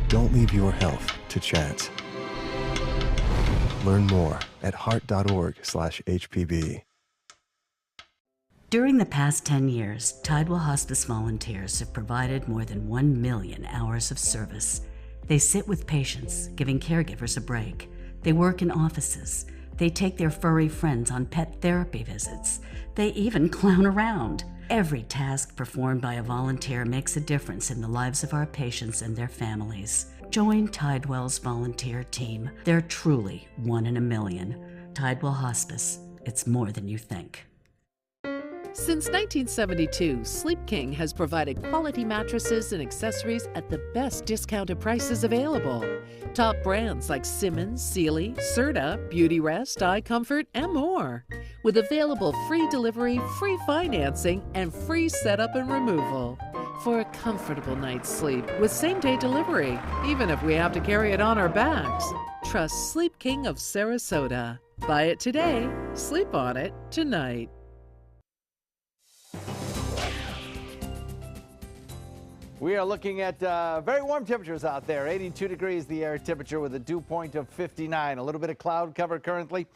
Don't leave your health to chance. Learn more at heart.org/HPB. During the past 10 years, Tidewell Hospice volunteers have provided more than 1 million hours of service. They sit with patients, giving caregivers a break. They work in offices. They take their furry friends on pet therapy visits. They even clown around. Every task performed by a volunteer makes a difference in the lives of our patients and their families. Join Tidewell's volunteer team. They're truly 1 in a million. Tidewell Hospice. It's more than you think. Since 1972, Sleep King has provided quality mattresses and accessories at the best discounted prices available. Top brands like Simmons, Sealy, Serta, Beautyrest, iComfort, and more. With available free delivery, free financing, and free setup and removal. For a comfortable night's sleep with same-day delivery, even if we have to carry it on our backs. Trust Sleep King of Sarasota. Buy it today, sleep on it tonight. We are looking at very warm temperatures out there. 82 degrees the air temperature with a dew point of 59. A little bit of cloud cover currently,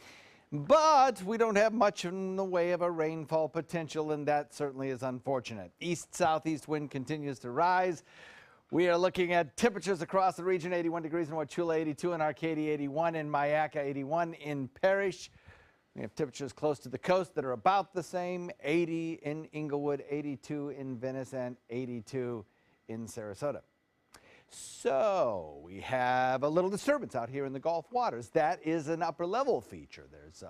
but we don't have much in the way of a rainfall potential, and that certainly is unfortunate. East-southeast wind continues to rise. We are looking at temperatures across the region. 81 degrees in Wauchula, 82 in Arcadia, 81 in Myakka, 81 in Parrish. We have temperatures close to the coast that are about the same. 80 in Inglewood, 82 in Venice, and 82 in Sarasota. So we have a little disturbance out here in the Gulf waters. That is an upper level feature. There's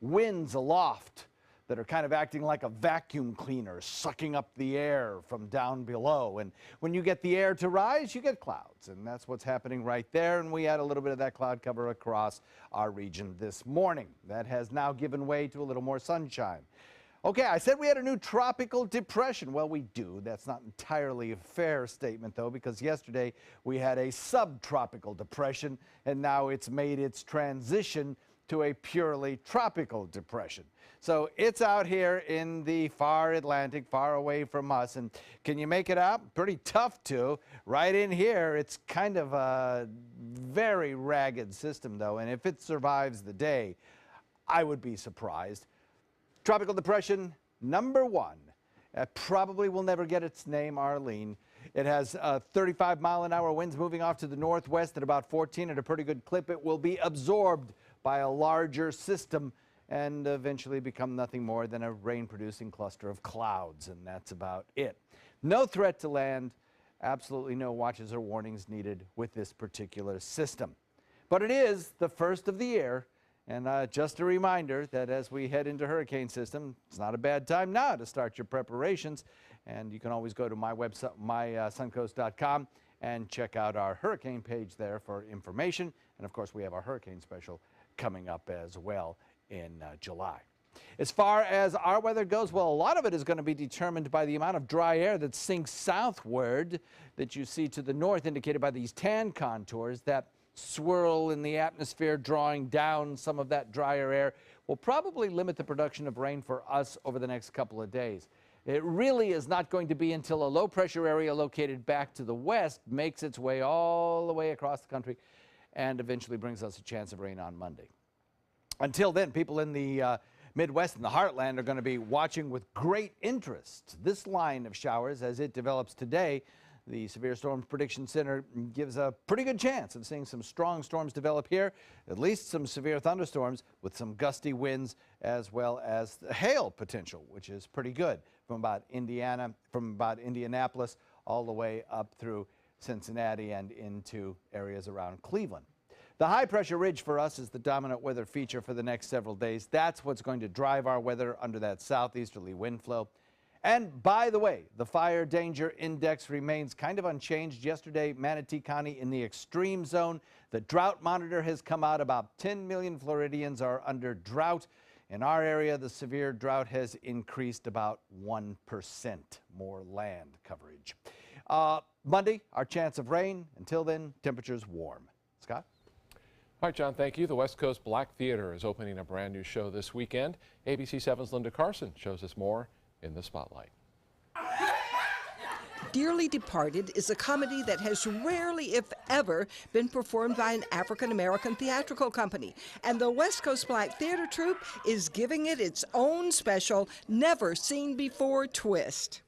winds aloft that are kind of acting like a vacuum cleaner, sucking up the air from down below. And when you get the air to rise, you get clouds. And that's what's happening right there. And we had a little bit of that cloud cover across our region this morning. That has now given way to a little more sunshine. Okay, I said we had a new tropical depression. Well, we do. That's not entirely a fair statement, though, because yesterday we had a subtropical depression, and now it's made its transition to a purely tropical depression. So it's out here in the far Atlantic, far away from us. And can you make it out? Pretty tough to. Right in here, it's kind of a very ragged system, though. And if it survives the day, I would be surprised. Tropical depression number 1. Probably will never get its name, Arlene. It has 35-mile-an-hour winds moving off to the northwest at about 14 at a pretty good clip. It will be absorbed by a larger system and eventually become nothing more than a rain-producing cluster of clouds, and that's about it. No threat to land, absolutely no watches or warnings needed with this particular system. But it is the first of the year, and just a reminder that as we head into hurricane season, it's not a bad time now to start your preparations. And you can always go to my website, mysuncoast.com, and check out our hurricane page there for information. And of course, we have our hurricane special coming up as well in July. As far as our weather goes, well, a lot of it is going to be determined by the amount of dry air that sinks southward that you see to the north, indicated by these tan contours that swirl in the atmosphere, drawing down some of that drier air, will probably limit the production of rain for us over the next couple of days. It really is not going to be until a low-pressure area located back to the west makes its way all the way across the country and eventually brings us a chance of rain on Monday. Until then, people in the Midwest and the Heartland are going to be watching with great interest this line of showers as it develops today. The Severe Storms Prediction Center gives a pretty good chance of seeing some strong storms develop here, at least some severe thunderstorms with some gusty winds as well as hail potential, which is pretty good from about Indianapolis all the way up through Cincinnati and into areas around Cleveland. The high pressure ridge for us is the dominant weather feature for the next several days. That's what's going to drive our weather under that southeasterly wind flow. And by the way, the fire danger index remains kind of unchanged. Yesterday, Manatee County in the extreme zone. The drought monitor has come out. About 10 million Floridians are under drought. In our area, the severe drought has increased about 1% more land coverage. Monday, our chance of rain. Until then, temperatures warm. Scott? All right, John, thank you. The West Coast Black Theater is opening a brand new show this weekend. ABC 7's Linda Carson shows us more in the Spotlight. Dearly Departed is a comedy that has rarely, if ever, been performed by an African-American theatrical company. And the West Coast Black Theater Troupe is giving it its own special, never-seen-before twist.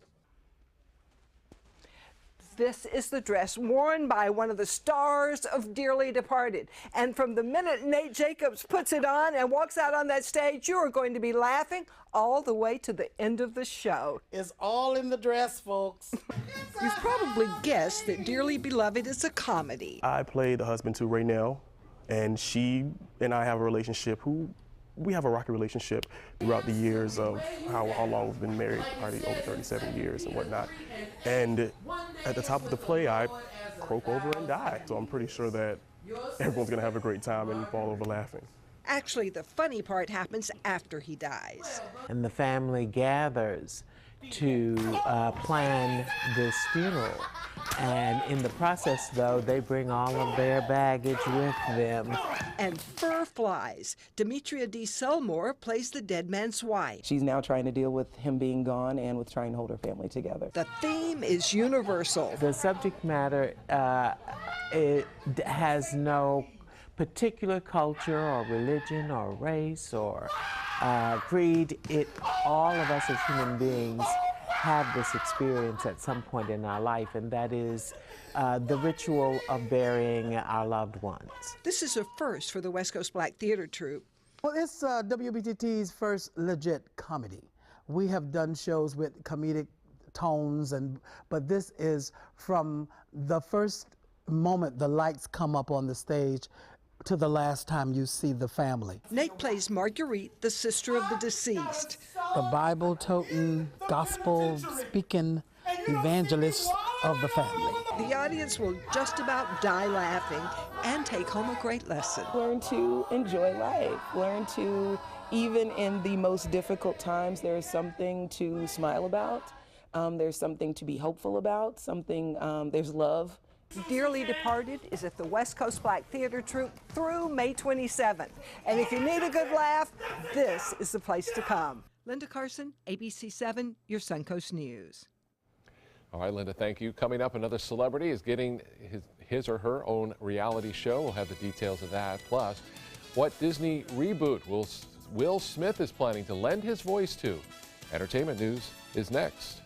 This is the dress worn by one of the stars of Dearly Departed. And from the minute Nate Jacobs puts it on and walks out on that stage, you are going to be laughing all the way to the end of the show. It's all in the dress, folks. You've probably guessed that Dearly Beloved is a comedy. I play the husband to Raynell, and she and I have a relationship we have a rocky relationship throughout the years of how long we've been married, probably over 37 years and whatnot. And at the top of the play, I croak over and die. So I'm pretty sure that everyone's gonna have a great time and fall over laughing. Actually, the funny part happens after he dies. And the family gathers to plan this funeral. And in the process, though, they bring all of their baggage with them. And fur flies. Demetria D. Selmore plays the dead man's wife. She's now trying to deal with him being gone and with trying to hold her family together. The theme is universal. The subject matter it has no particular culture or religion or race or creed. All of us as human beings have this experience at some point in our life, and that is the ritual of burying our loved ones. This is a first for the West Coast Black Theater Troupe. Well, it's WBTT's first legit comedy. We have done shows with comedic tones, but this is from the first moment the lights come up on the stage to the last time you see the family. Nate plays Marguerite, the sister of the deceased. The Bible-toting, gospel-speaking evangelist of the family. The audience will just about die laughing and take home a great lesson. Learn to enjoy life. Learn to, even in the most difficult times, there is something to smile about. There's something to be hopeful about. There's love Dearly Departed is at the West Coast Black Theater Troupe through May 27th. And if you need a good laugh, this is the place to come. Linda Carson, ABC 7, your Suncoast News. All right, Linda, thank you. Coming up, another celebrity is getting his or her own reality show. We'll have the details of that. Plus, what Disney reboot Will Smith is planning to lend his voice to. Entertainment news is next.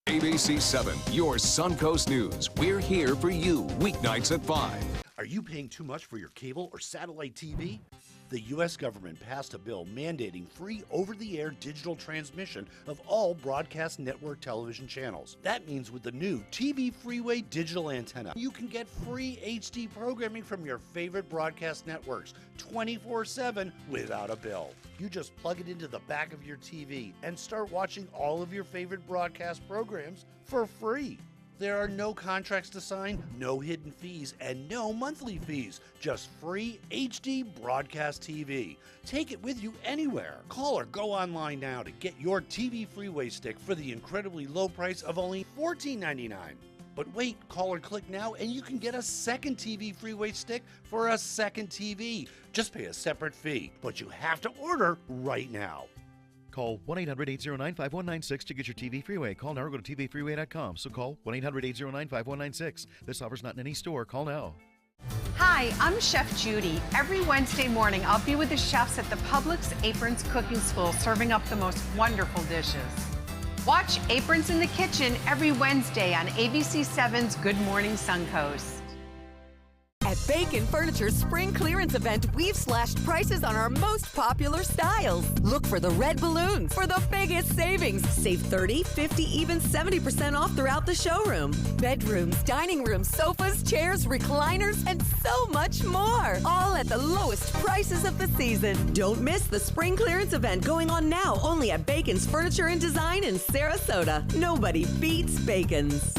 ABC 7, your Suncoast News. We're here for you weeknights at 5. Are you paying too much for your cable or satellite TV? The U.S. government passed a bill mandating free over-the-air digital transmission of all broadcast network television channels. That means with the new TV Freeway digital antenna, you can get free HD programming from your favorite broadcast networks 24/7 without a bill. You just plug it into the back of your TV and start watching all of your favorite broadcast programs for free. There are no contracts to sign, no hidden fees, and no monthly fees. Just free HD broadcast TV. Take it with you anywhere. Call or go online now to get your TV Freeway stick for the incredibly low price of only $14.99. But wait, call or click now and you can get a second TV Freeway stick for a second TV. Just pay a separate fee, but you have to order right now. Call 1-800-809-5196 to get your TV Freeway. Call now or go to tvfreeway.com. So call 1-800-809-5196. This offer's not in any store. Call now. Hi, I'm Chef Judy. Every Wednesday morning, I'll be with the chefs at the Publix Aprons Cooking School serving up the most wonderful dishes. Watch Aprons in the Kitchen every Wednesday on ABC 7's Good Morning Suncoast. At Bacon Furniture's spring clearance event, we've slashed prices on our most popular styles. Look for the red balloons for the biggest savings. Save 30, 50, even 70% off throughout the showroom. Bedrooms, dining rooms, sofas, chairs, recliners, and so much more. All at the lowest prices of the season. Don't miss the spring clearance event going on now only at Bacon's Furniture and Design in Sarasota. Nobody beats Bacon's.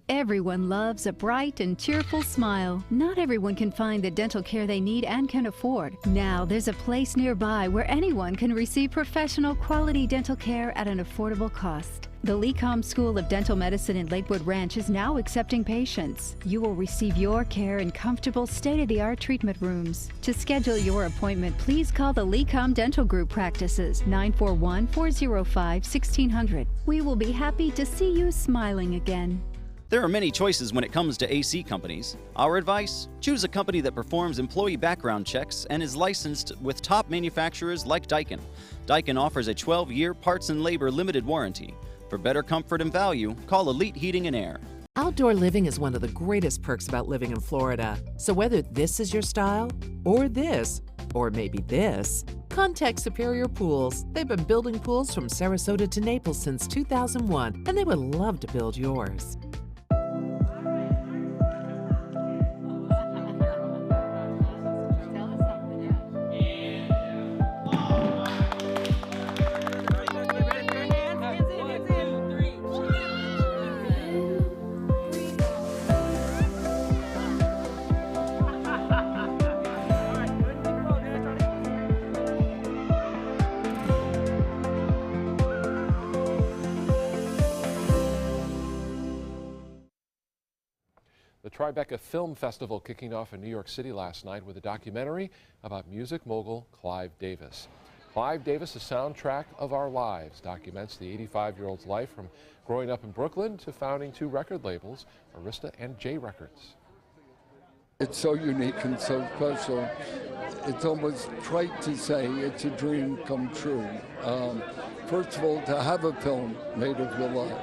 Everyone loves a bright and cheerful smile. Not everyone can find the dental care they need and can afford. Now there's a place nearby where anyone can receive professional quality dental care at an affordable cost. The LECOM School of Dental Medicine in Lakewood Ranch is now accepting patients. You will receive your care in comfortable, state-of-the-art treatment rooms. To schedule your appointment, please call the LECOM Dental Group practices 941-405-1600. We will be happy to see you smiling again. There are many choices when it comes to AC companies. Our advice? Choose a company that performs employee background checks and is licensed with top manufacturers like Daikin. Daikin offers a 12-year parts and labor limited warranty. For better comfort and value, call Elite Heating and Air. Outdoor living is one of the greatest perks about living in Florida. So whether this is your style, or this, or maybe this, contact Superior Pools. They've been building pools from Sarasota to Naples since 2001, and they would love to build yours. The Tribeca Film Festival kicking off in New York City last night with a documentary about music mogul Clive Davis. Clive Davis, A Soundtrack of Our Lives, documents the 85-year-old's life from growing up in Brooklyn to founding two record labels, Arista and J Records. It's so unique and so special. It's almost trite to say it's a dream come true. First of all, to have a film made of your life.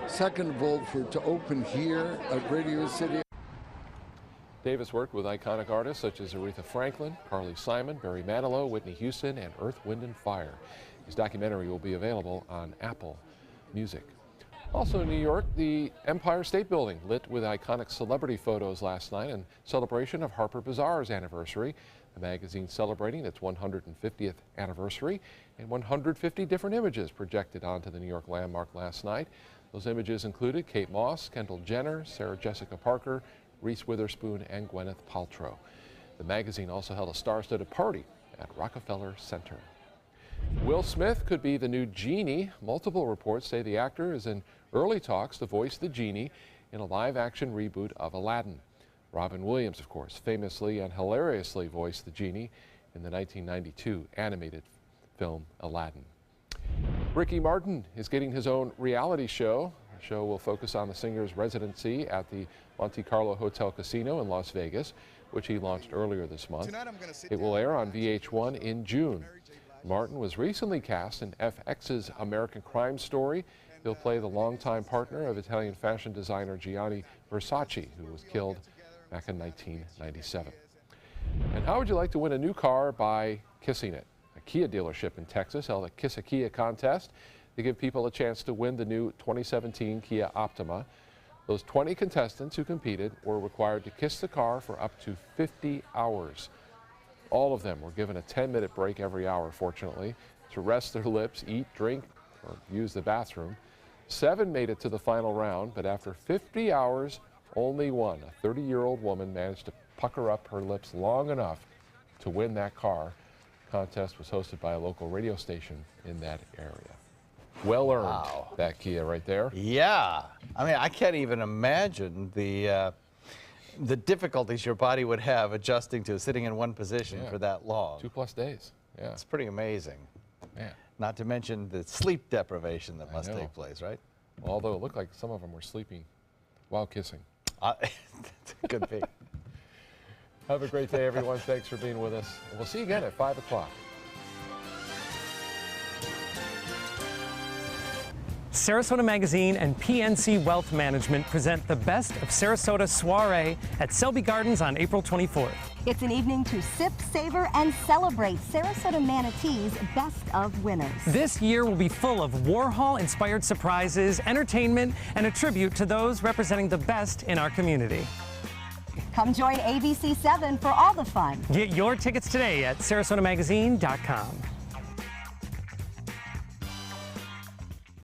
Second of all, for it to open here at Radio City. Davis worked with iconic artists such as Aretha Franklin, Carly Simon, Barry Manilow, Whitney Houston, and Earth, Wind & Fire. His documentary will be available on Apple Music. Also in New York, the Empire State Building lit with iconic celebrity photos last night in celebration of Harper Bazaar's anniversary. The magazine celebrating its 150th anniversary, and 150 different images projected onto the New York landmark last night. Those images included Kate Moss, Kendall Jenner, Sarah Jessica Parker, Reese Witherspoon, and Gwyneth Paltrow. The magazine also held a star-studded party at Rockefeller Center. Will Smith could be the new Genie. Multiple reports say the actor is in early talks to voice the Genie in a live-action reboot of Aladdin. Robin Williams, of course, famously and hilariously voiced the Genie in the 1992 animated film Aladdin. Ricky Martin is getting his own reality show. The show will focus on the singer's residency at the Monte Carlo Hotel Casino in Las Vegas, which he launched earlier this month. It will air on VH1 in June. Martin was recently cast in FX's American Crime Story. He'll play the longtime partner of Italian fashion designer Gianni Versace, who was killed back in 1997. And how would you like to win a new car by kissing it? A Kia dealership in Texas held a Kiss a Kia contest to give people a chance to win the new 2017 Kia Optima. Those 20 contestants who competed were required to kiss the car for up to 50 hours. All of them were given a 10-minute break every hour, fortunately, to rest their lips, eat, drink, or use the bathroom. 7 made it to the final round, but after 50 hours, only one, a 30-year-old woman, managed to pucker up her lips long enough to win that car. The contest was hosted by a local radio station in that area. Well earned, wow. That Kia right there. Yeah. I mean, I can't even imagine the difficulties your body would have adjusting to sitting in one position for that long. 2+ days. Yeah. It's pretty amazing. Man. Not to mention the sleep deprivation that must take place, right? Well, although it looked like some of them were sleeping while kissing. Could be. Have a great day, everyone. Thanks for being with us. And we'll see you again at 5 o'clock. Sarasota Magazine and PNC Wealth Management present the Best of Sarasota Soiree at Selby Gardens on April 24th. It's an evening to sip, savor, and celebrate Sarasota Manatee's best of winners. This year will be full of Warhol-inspired surprises, entertainment, and a tribute to those representing the best in our community. Come join ABC7 for all the fun. Get your tickets today at sarasotamagazine.com.